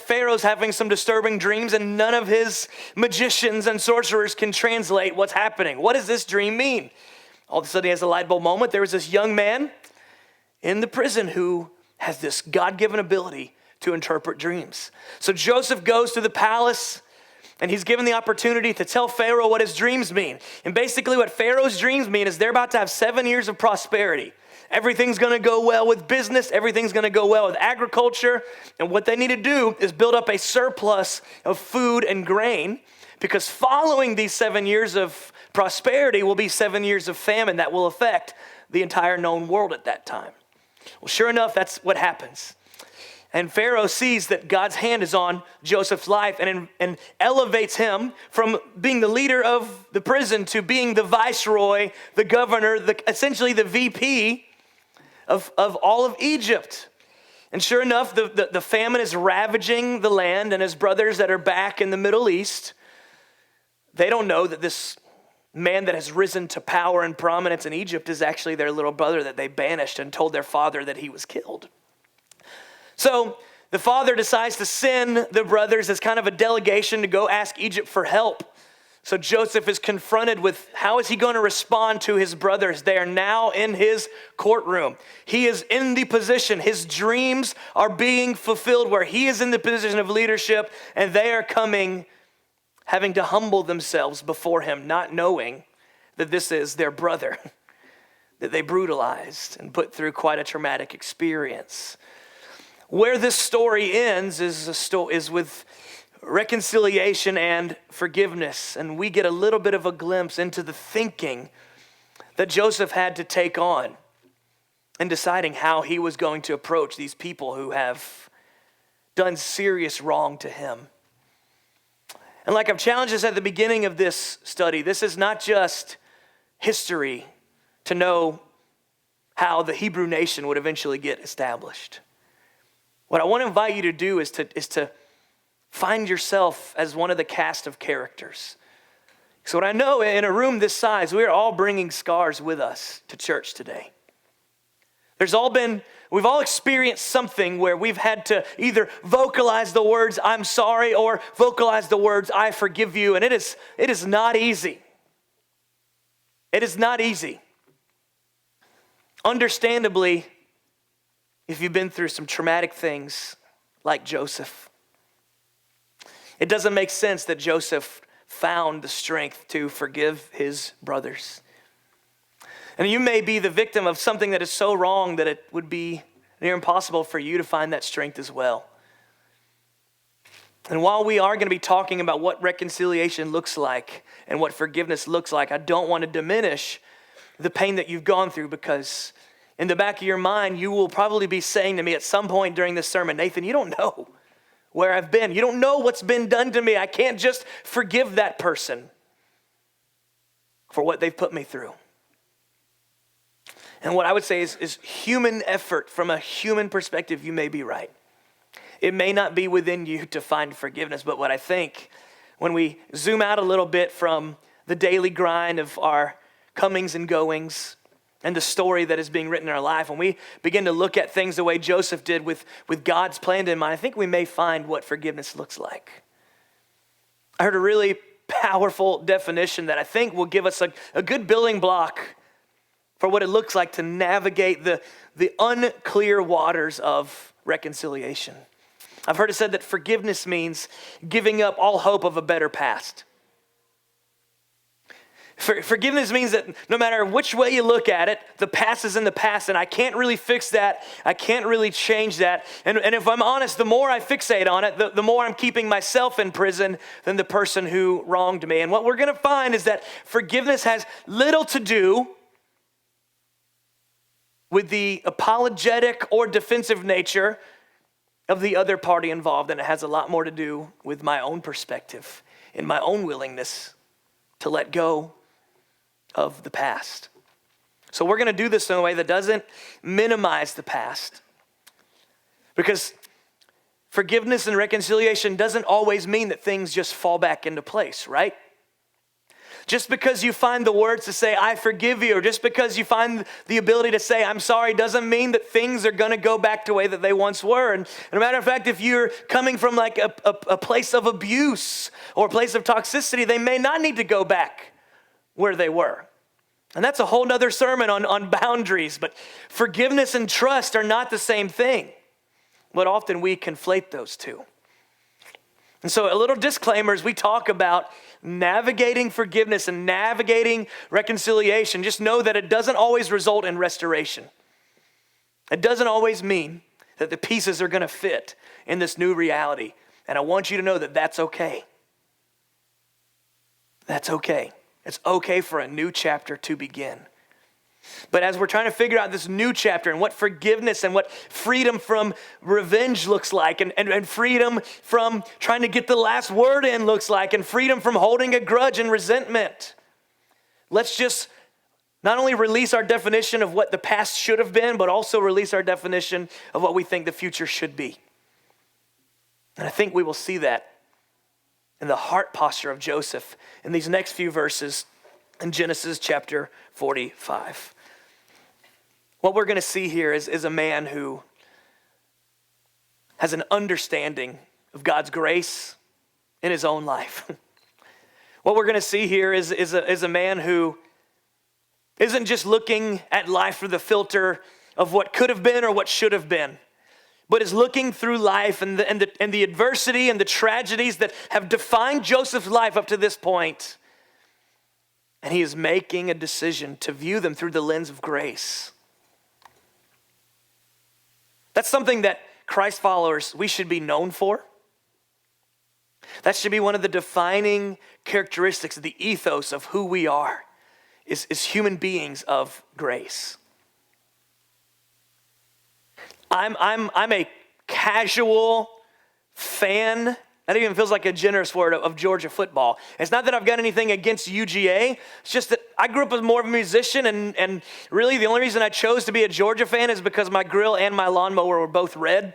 Pharaoh's having some disturbing dreams and none of his magicians and sorcerers can translate what's happening. What does this dream mean? All of a sudden he has a light bulb moment. There was this young man in the prison who has this God-given ability to interpret dreams. So Joseph goes to the palace and he's given the opportunity to tell Pharaoh what his dreams mean. And basically what Pharaoh's dreams mean is they're about to have 7 years of prosperity. Everything's going to go well with business. Everything's going to go well with agriculture. And what they need to do is build up a surplus of food and grain, because following these 7 years of prosperity will be 7 years of famine that will affect the entire known world at that time. Well, sure enough, that's what happens. And Pharaoh sees that God's hand is on Joseph's life and elevates him from being the leader of the prison to being the viceroy, the governor, essentially the VP of all of Egypt. And sure enough, the famine is ravaging the land, and his brothers that are back in the Middle East, they don't know that this man that has risen to power and prominence in Egypt is actually their little brother that they banished and told their father that he was killed. So the father decides to send the brothers as kind of a delegation to go ask Egypt for help. So Joseph is confronted with how is he going to respond to his brothers. They are now in his courtroom. He is in the position, his dreams are being fulfilled where he is in the position of leadership, and they are coming, having to humble themselves before him, not knowing that this is their brother that they brutalized and put through quite a traumatic experience. Where this story ends is with reconciliation and forgiveness. And we get a little bit of a glimpse into the thinking that Joseph had to take on in deciding how he was going to approach these people who have done serious wrong to him. And like I've challenged us at the beginning of this study, this is not just history to know how the Hebrew nation would eventually get established. What I want to invite you to do is to find yourself as one of the cast of characters. So what I know, in a room this size, we are all bringing scars with us to church today. We've all experienced something where we've had to either vocalize the words, "I'm sorry," or vocalize the words, "I forgive you." And it is not easy. It is not easy. Understandably, if you've been through some traumatic things like Joseph, it doesn't make sense that Joseph found the strength to forgive his brothers. And you may be the victim of something that is so wrong that it would be near impossible for you to find that strength as well. And while we are going to be talking about what reconciliation looks like and what forgiveness looks like, I don't want to diminish the pain that you've gone through, because in the back of your mind, you will probably be saying to me at some point during this sermon, "Nathan, you don't know where I've been. You don't know what's been done to me. I can't just forgive that person for what they've put me through." And what I would say is human effort, from a human perspective, you may be right. It may not be within you to find forgiveness, but what I think, when we zoom out a little bit from the daily grind of our comings and goings and the story that is being written in our life, when we begin to look at things the way Joseph did with God's plan in mind, I think we may find what forgiveness looks like. I heard a really powerful definition that I think will give us a good building block for what it looks like to navigate the unclear waters of reconciliation. I've heard it said that forgiveness means giving up all hope of a better past. Forgiveness means that no matter which way you look at it, the past is in the past, and I can't really fix that. I can't really change that. And if I'm honest, the more I fixate on it, the more I'm keeping myself in prison than the person who wronged me. And what we're going to find is that forgiveness has little to do with the apologetic or defensive nature of the other party involved, and it has a lot more to do with my own perspective and my own willingness to let go of the past. So we're going to do this in a way that doesn't minimize the past, because forgiveness and reconciliation doesn't always mean that things just fall back into place, right? Just because you find the words to say, I forgive you, or just because you find the ability to say, I'm sorry, doesn't mean that things are going to go back to the way that they once were. And as a matter of fact, if you're coming from like a place of abuse or a place of toxicity, they may not need to go back where they were. And that's a whole nother sermon on boundaries. But forgiveness and trust are not the same thing. But often we conflate those two. And so a little disclaimer as we talk about navigating forgiveness and navigating reconciliation, just know that it doesn't always result in restoration. It doesn't always mean that the pieces are going to fit in this new reality. And I want you to know that that's okay. That's okay. It's okay for a new chapter to begin. But as we're trying to figure out this new chapter and what forgiveness and what freedom from revenge looks like and freedom from trying to get the last word in looks like and freedom from holding a grudge and resentment, let's just not only release our definition of what the past should have been, but also release our definition of what we think the future should be. And I think we will see that in the heart posture of Joseph in these next few verses in Genesis chapter 45. What we're going to see here is a man who has an understanding of God's grace in his own life. What we're going to see here is a man who isn't just looking at life through the filter of what could have been or what should have been, but is looking through life and the adversity and the tragedies that have defined Joseph's life up to this point. And he is making a decision to view them through the lens of grace. That's something that Christ followers, we should be known for. That should be one of the defining characteristics of the ethos of who we are, is human beings of grace. I'm a casual fan. That even feels like a generous word of Georgia football. It's not that I've got anything against UGA. It's just that I grew up as more of a musician, and really the only reason I chose to be a Georgia fan is because my grill and my lawnmower were both red.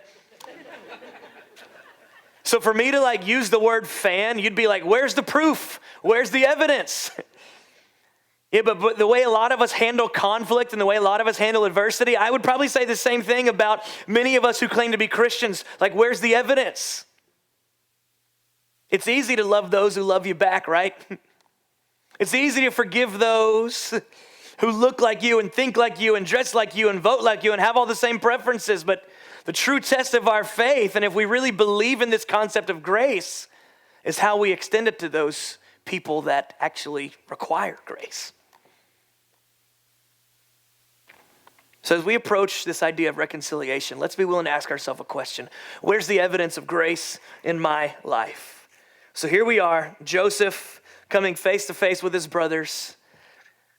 So for me to use the word fan, you'd be like, where's the proof? Where's the evidence? Yeah, but the way a lot of us handle conflict and the way a lot of us handle adversity, I would probably say the same thing about many of us who claim to be Christians. Where's the evidence? It's easy to love those who love you back, right? It's easy to forgive those who look like you and think like you and dress like you and vote like you and have all the same preferences. But the true test of our faith, and if we really believe in this concept of grace, is how we extend it to those people that actually require grace. So as we approach this idea of reconciliation, let's be willing to ask ourselves a question. Where's the evidence of grace in my life? So here we are, Joseph coming face to face with his brothers,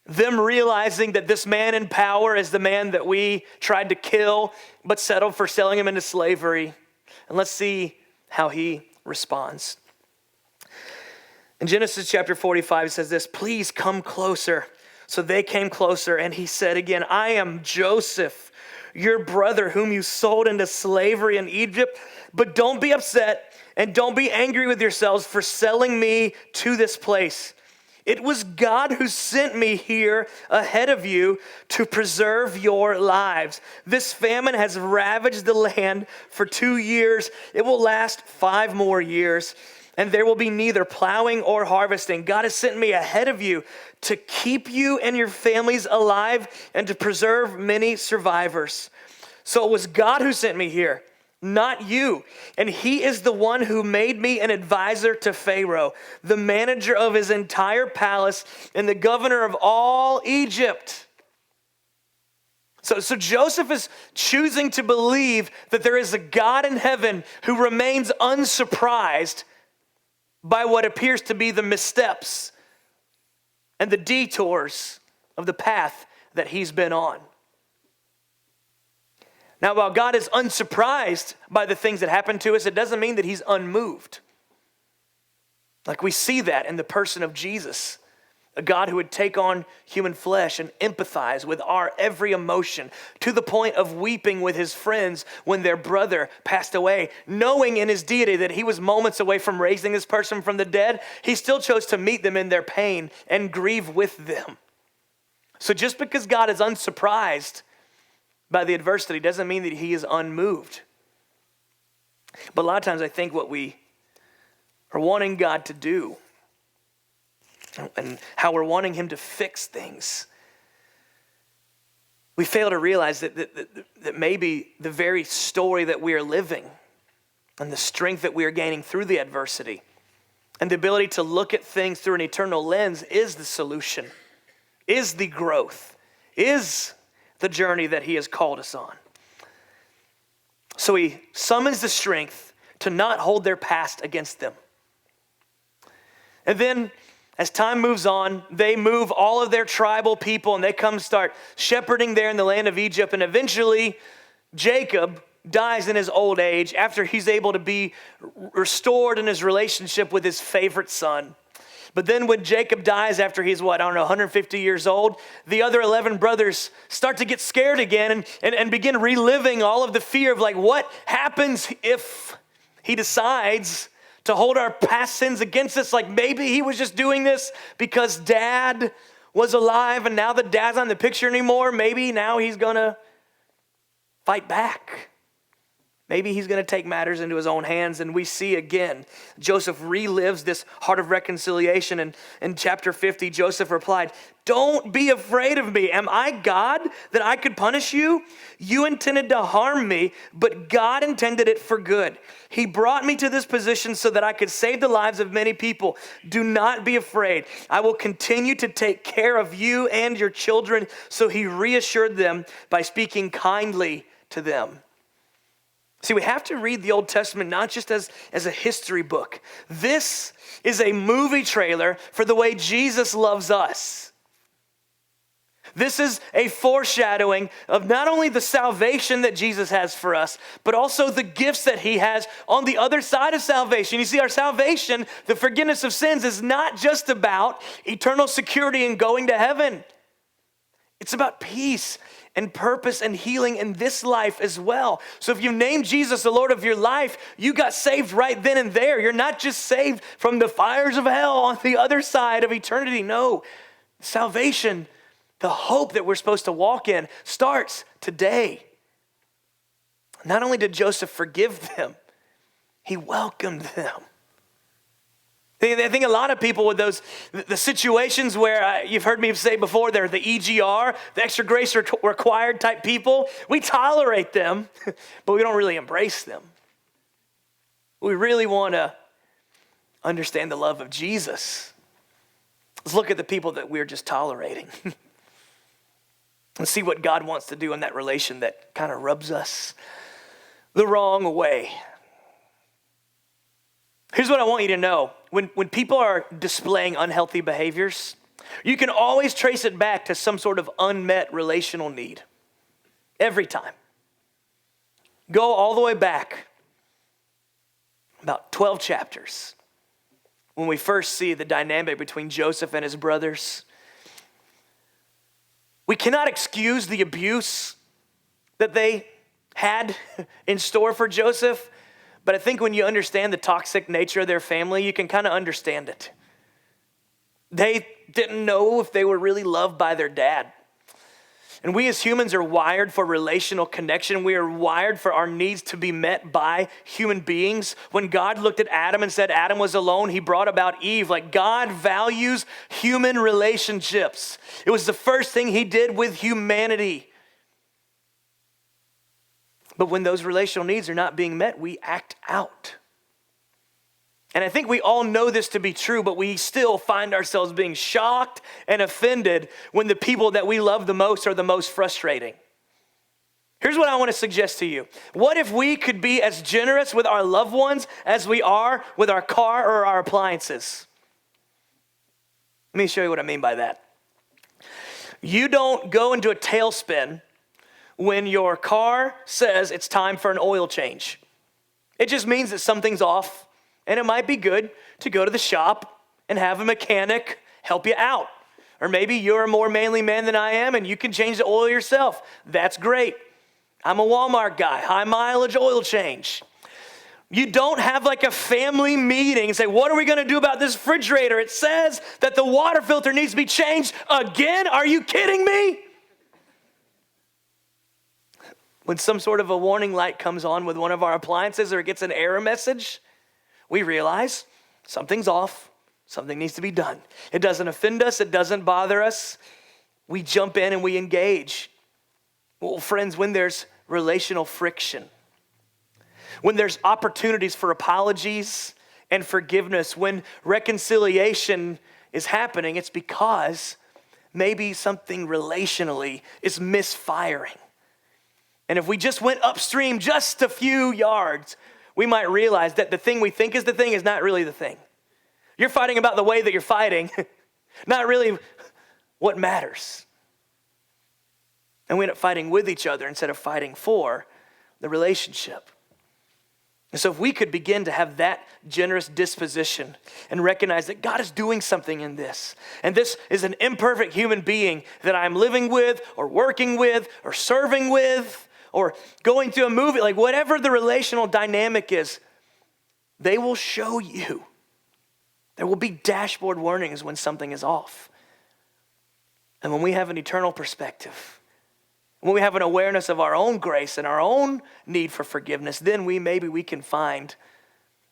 them realizing that this man in power is the man that we tried to kill, but settled for selling him into slavery. And let's see how he responds. In Genesis chapter 45, it says this, please come closer. So they came closer, and he said again, I am Joseph, your brother whom you sold into slavery in Egypt. But don't be upset and don't be angry with yourselves for selling me to this place. It was God who sent me here ahead of you to preserve your lives. This famine has ravaged the land for 2 years. It will last 5 more years, and there will be neither plowing or harvesting. God has sent me ahead of you to keep you and your families alive and to preserve many survivors. So it was God who sent me here, not you. And he is the one who made me an advisor to Pharaoh, the manager of his entire palace and the governor of all Egypt. So Joseph is choosing to believe that there is a God in heaven who remains unsurprised by what appears to be the missteps and the detours of the path that he's been on. Now, while God is unsurprised by the things that happen to us, it doesn't mean that he's unmoved. We see that in the person of Jesus. a God who would take on human flesh and empathize with our every emotion to the point of weeping with his friends when their brother passed away. Knowing in his deity that he was moments away from raising this person from the dead, he still chose to meet them in their pain and grieve with them. So just because God is unsurprised by the adversity doesn't mean that he is unmoved. But a lot of times I think what we are wanting God to do and how we're wanting him to fix things, we fail to realize that maybe the very story that we are living and the strength that we are gaining through the adversity and the ability to look at things through an eternal lens is the solution, is the growth, is the journey that he has called us on. So he summons the strength to not hold their past against them. And then as time moves on, they move all of their tribal people and they come start shepherding there in the land of Egypt. And eventually Jacob dies in his old age after he's able to be restored in his relationship with his favorite son. But then when Jacob dies after he's 150 years old, the other 11 brothers start to get scared again and begin reliving all of the fear of what happens if he decides to hold our past sins against us. Maybe he was just doing this because dad was alive and now that dad's not in the picture anymore, maybe now he's gonna fight back. Maybe he's going to take matters into his own hands. And we see again, Joseph relives this heart of reconciliation. And in chapter 50, Joseph replied, "Don't be afraid of me. Am I God that I could punish you? You intended to harm me, but God intended it for good. He brought me to this position so that I could save the lives of many people. Do not be afraid. I will continue to take care of you and your children." So he reassured them by speaking kindly to them. See, we have to read the Old Testament not just as a history book. This is a movie trailer for the way Jesus loves us. This is a foreshadowing of not only the salvation that Jesus has for us, but also the gifts that he has on the other side of salvation. You see, our salvation, the forgiveness of sins, is not just about eternal security and going to heaven. It's about peace and purpose and healing in this life as well. So if you name Jesus the Lord of your life, you got saved right then and there. You're not just saved from the fires of hell on the other side of eternity. No, salvation, the hope that we're supposed to walk in, starts today. Not only did Joseph forgive them, he welcomed them. I think a lot of people with the situations where you've heard me say before, they're the EGR, the extra grace required type people. We tolerate them, but we don't really embrace them. We really want to understand the love of Jesus. Let's look at the people that we're just tolerating and see what God wants to do in that relation that kind of rubs us the wrong way. Here's what I want you to know. When people are displaying unhealthy behaviors, you can always trace it back to some sort of unmet relational need. Every time. Go all the way back about 12 chapters when we first see the dynamic between Joseph and his brothers. We cannot excuse the abuse that they had in store for Joseph. But I think when you understand the toxic nature of their family, you can kind of understand it. They didn't know if they were really loved by their dad. And we as humans are wired for relational connection. We are wired for our needs to be met by human beings. When God looked at Adam and said Adam was alone, he brought about Eve. God values human relationships. It was the first thing he did with humanity. But when those relational needs are not being met, we act out. And I think we all know this to be true, but we still find ourselves being shocked and offended when the people that we love the most are the most frustrating. Here's what I want to suggest to you. What if we could be as generous with our loved ones as we are with our car or our appliances? Let me show you what I mean by that. You don't go into a tailspin when your car says it's time for an oil change. It just means that something's off, and it might be good to go to the shop and have a mechanic help you out. Or maybe you're a more manly man than I am and you can change the oil yourself. That's great. I'm a Walmart guy, high mileage oil change. You don't have like a family meeting and say, what are we going to do about this refrigerator? It says that the water filter needs to be changed again. Are you kidding me? When some sort of a warning light comes on with one of our appliances or it gets an error message, we realize something's off, something needs to be done. It doesn't offend us, it doesn't bother us. We jump in and we engage. Well, friends, when there's relational friction, when there's opportunities for apologies and forgiveness, when reconciliation is happening, it's because maybe something relationally is misfiring. And if we just went upstream just a few yards, we might realize that the thing we think is the thing is not really the thing. You're fighting about the way that you're fighting, not really what matters. And we end up fighting with each other instead of fighting for the relationship. And so if we could begin to have that generous disposition and recognize that God is doing something in this, and this is an imperfect human being that I'm living with or working with or serving with or going through a movie, like whatever the relational dynamic is, they will show you. There will be dashboard warnings when something is off. And when we have an eternal perspective, when we have an awareness of our own grace and our own need for forgiveness, then maybe we can find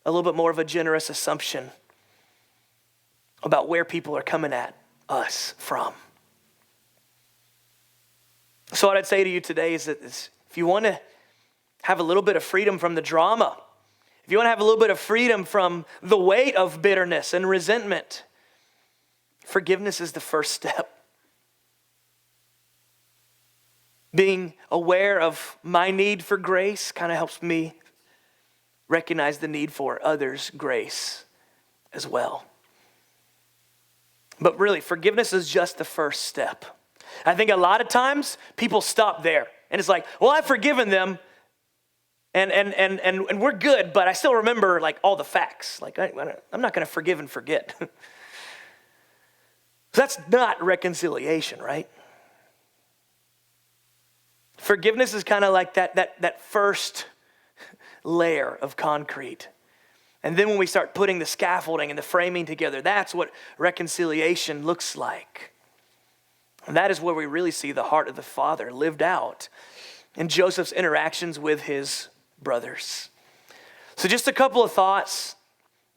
a little bit more of a generous assumption about where people are coming at us from. So what I'd say to you today is that if you want to have a little bit of freedom from the drama, if you want to have a little bit of freedom from the weight of bitterness and resentment, forgiveness is the first step. Being aware of my need for grace kind of helps me recognize the need for others' grace as well. But really, forgiveness is just the first step. I think a lot of times people stop there. And it's like, well, I've forgiven them and we're good, but I still remember like all the facts. Like I'm not going to forgive and forget. That's not reconciliation, right? Forgiveness is kind of like that first layer of concrete. And then when we start putting the scaffolding and the framing together, that's what reconciliation looks like. And that is where we really see the heart of the Father lived out in Joseph's interactions with his brothers. So just a couple of thoughts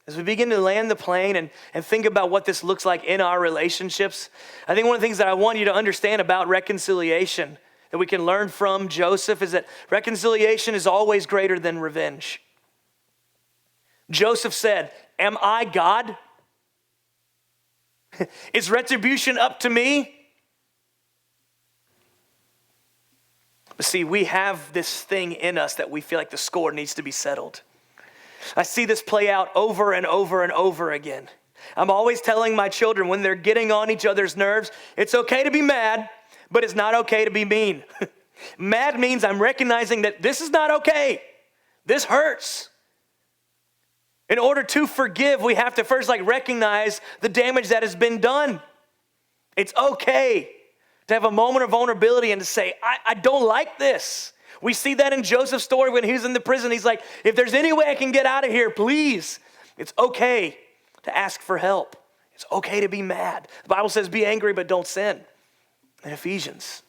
as we begin to land the plane and think about what this looks like in our relationships. I think one of the things that I want you to understand about reconciliation that we can learn from Joseph is that reconciliation is always greater than revenge. Joseph said, "Am I God? Is retribution up to me?" But see, we have this thing in us that we feel like the score needs to be settled. I see this play out over and over and over again. I'm always telling my children when they're getting on each other's nerves, it's okay to be mad, but it's not okay to be mean. Mad means I'm recognizing that this is not okay. This hurts. In order to forgive, we have to first recognize the damage that has been done. It's okay to have a moment of vulnerability and to say, I don't like this. We see that in Joseph's story when he was in the prison. He's like, if there's any way I can get out of here, please. It's okay to ask for help. It's okay to be mad. The Bible says be angry, but don't sin in Ephesians.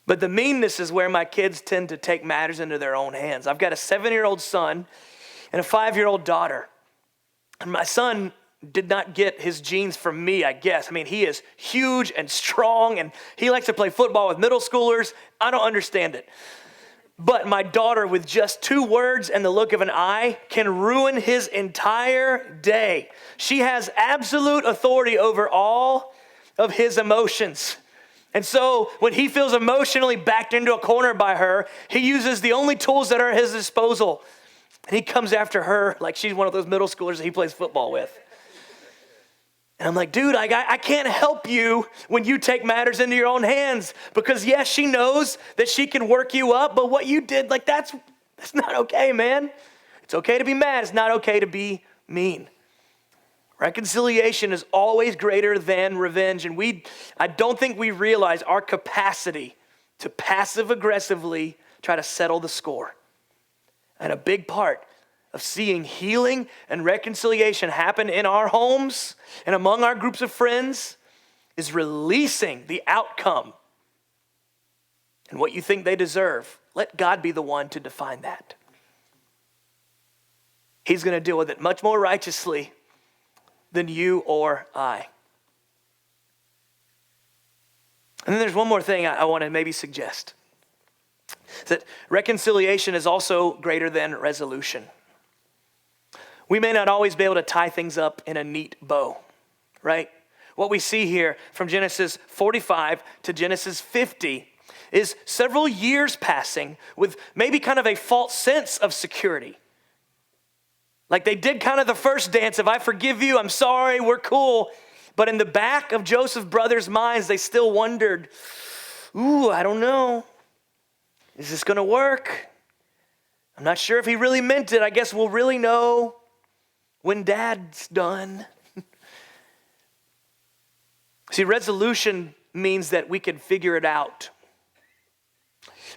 But the meanness is where my kids tend to take matters into their own hands. I've got a 7-year-old son and a 5-year-old daughter. And my son did not get his genes from me, I guess. I mean, he is huge and strong, and he likes to play football with middle schoolers. I don't understand it. But my daughter, with just 2 words and the look of an eye, can ruin his entire day. She has absolute authority over all of his emotions. And so when he feels emotionally backed into a corner by her, he uses the only tools that are at his disposal. And he comes after her like she's one of those middle schoolers that he plays football with. And I'm like, dude, I can't help you when you take matters into your own hands. Because yes, she knows that she can work you up, but what you did, that's not okay, man. It's okay to be mad. It's not okay to be mean. Reconciliation is always greater than revenge. And I don't think we realize our capacity to passive aggressively try to settle the score. And a big part of seeing healing and reconciliation happen in our homes and among our groups of friends is releasing the outcome and what you think they deserve. Let God be the one to define that. He's going to deal with it much more righteously than you or I. And then there's one more thing I want to maybe suggest. That reconciliation is also greater than resolution. We may not always be able to tie things up in a neat bow, right? What we see here from Genesis 45 to Genesis 50 is several years passing with maybe kind of a false sense of security. Like they did kind of the first dance of, I forgive you, I'm sorry, we're cool. But in the back of Joseph's brothers' minds, they still wondered, I don't know. Is this going to work? I'm not sure if he really meant it. I guess we'll really know when Dad's done. See, resolution means that we can figure it out.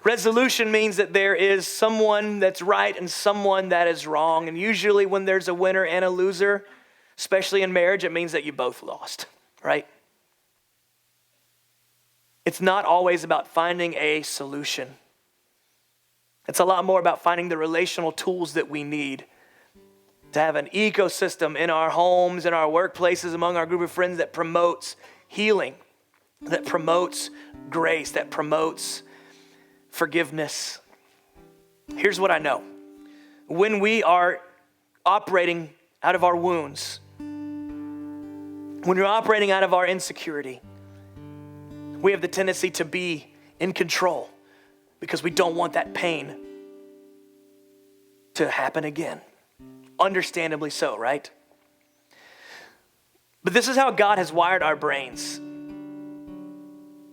Resolution means that there is someone that's right and someone that is wrong. And usually when there's a winner and a loser, especially in marriage, it means that you both lost, right? It's not always about finding a solution. It's a lot more about finding the relational tools that we need to have an ecosystem in our homes, in our workplaces, among our group of friends that promotes healing, that promotes grace, that promotes forgiveness. Here's what I know. When we are operating out of our wounds, when we're operating out of our insecurity, we have the tendency to be in control because we don't want that pain to happen again. Understandably so, right? But this is how God has wired our brains.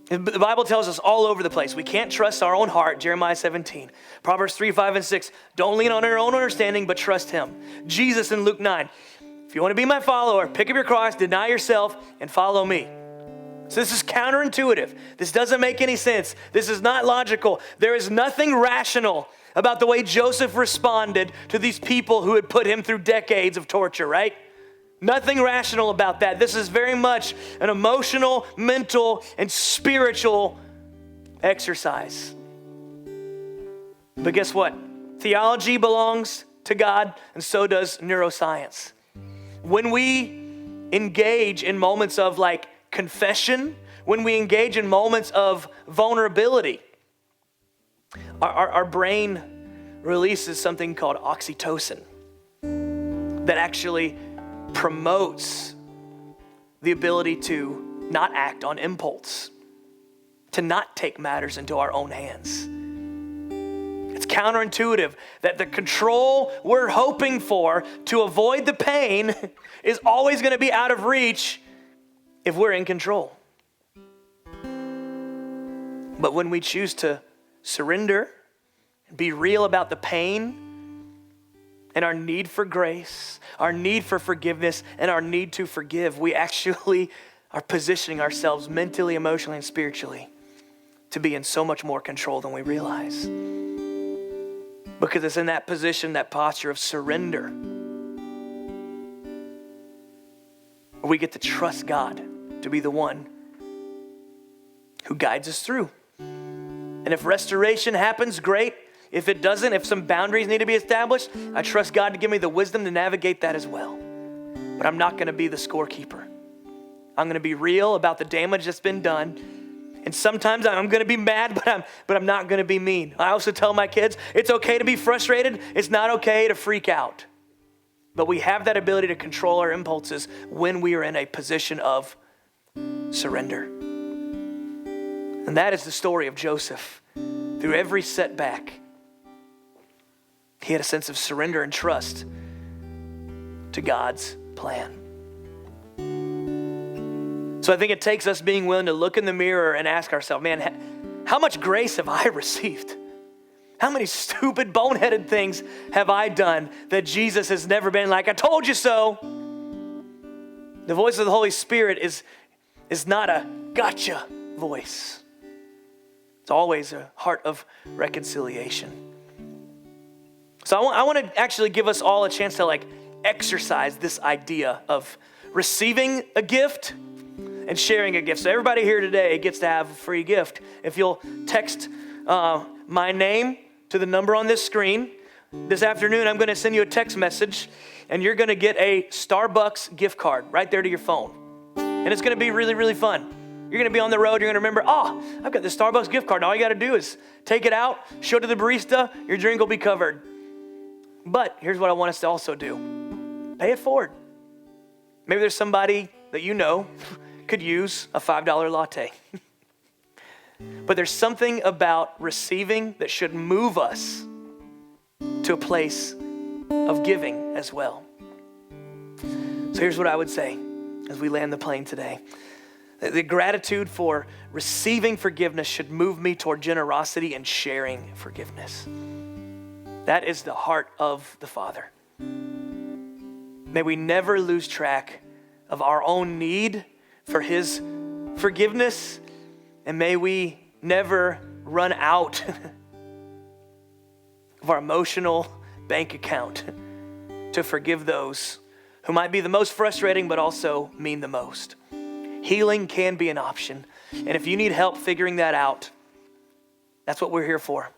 The Bible tells us all over the place, we can't trust our own heart, Jeremiah 17. Proverbs 3, 5, and 6, don't lean on your own understanding, but trust him. Jesus in Luke 9, if you want to be my follower, pick up your cross, deny yourself, and follow me. So this is counterintuitive. This doesn't make any sense. This is not logical. There is nothing rational about the way Joseph responded to these people who had put him through decades of torture, right? Nothing rational about that. This is very much an emotional, mental, and spiritual exercise. But guess what? Theology belongs to God, and so does neuroscience. When we engage in moments of like confession, when we engage in moments of vulnerability, our brain releases something called oxytocin that actually promotes the ability to not act on impulse, to not take matters into our own hands. It's counterintuitive that the control we're hoping for to avoid the pain is always going to be out of reach if we're in control. But when we choose to surrender, be real about the pain and our need for grace, our need for forgiveness, and our need to forgive, we actually are positioning ourselves mentally, emotionally, and spiritually to be in so much more control than we realize. Because it's in that position, that posture of surrender, we get to trust God to be the one who guides us through. And if restoration happens, great. If it doesn't, if some boundaries need to be established, I trust God to give me the wisdom to navigate that as well. But I'm not going to be the scorekeeper. I'm going to be real about the damage that's been done. And sometimes I'm going to be mad, but I'm not going to be mean. I also tell my kids, it's okay to be frustrated. It's not okay to freak out. But we have that ability to control our impulses when we are in a position of surrender. And that is the story of Joseph. Through every setback, he had a sense of surrender and trust to God's plan. So I think it takes us being willing to look in the mirror and ask ourselves, man, how much grace have I received? How many stupid, boneheaded things have I done that Jesus has never been like, I told you so? The voice of the Holy Spirit is not a gotcha voice. It's always a heart of reconciliation. So I want to actually give us all a chance to exercise this idea of receiving a gift and sharing a gift. So everybody here today gets to have a free gift. If you'll text my name to the number on this screen, this afternoon I'm going to send you a text message and you're going to get a Starbucks gift card right there to your phone. And it's going to be really, really fun. You're going to be on the road. You're going to remember, I've got this Starbucks gift card. And all you got to do is take it out, show it to the barista. Your drink will be covered. But here's what I want us to also do. Pay it forward. Maybe there's somebody that you know could use a $5 latte. But there's something about receiving that should move us to a place of giving as well. So here's what I would say as we land the plane today. The gratitude for receiving forgiveness should move me toward generosity and sharing forgiveness. That is the heart of the Father. May we never lose track of our own need for His forgiveness, and may we never run out of our emotional bank account to forgive those who might be the most frustrating but also mean the most. Healing can be an option. And if you need help figuring that out, that's what we're here for.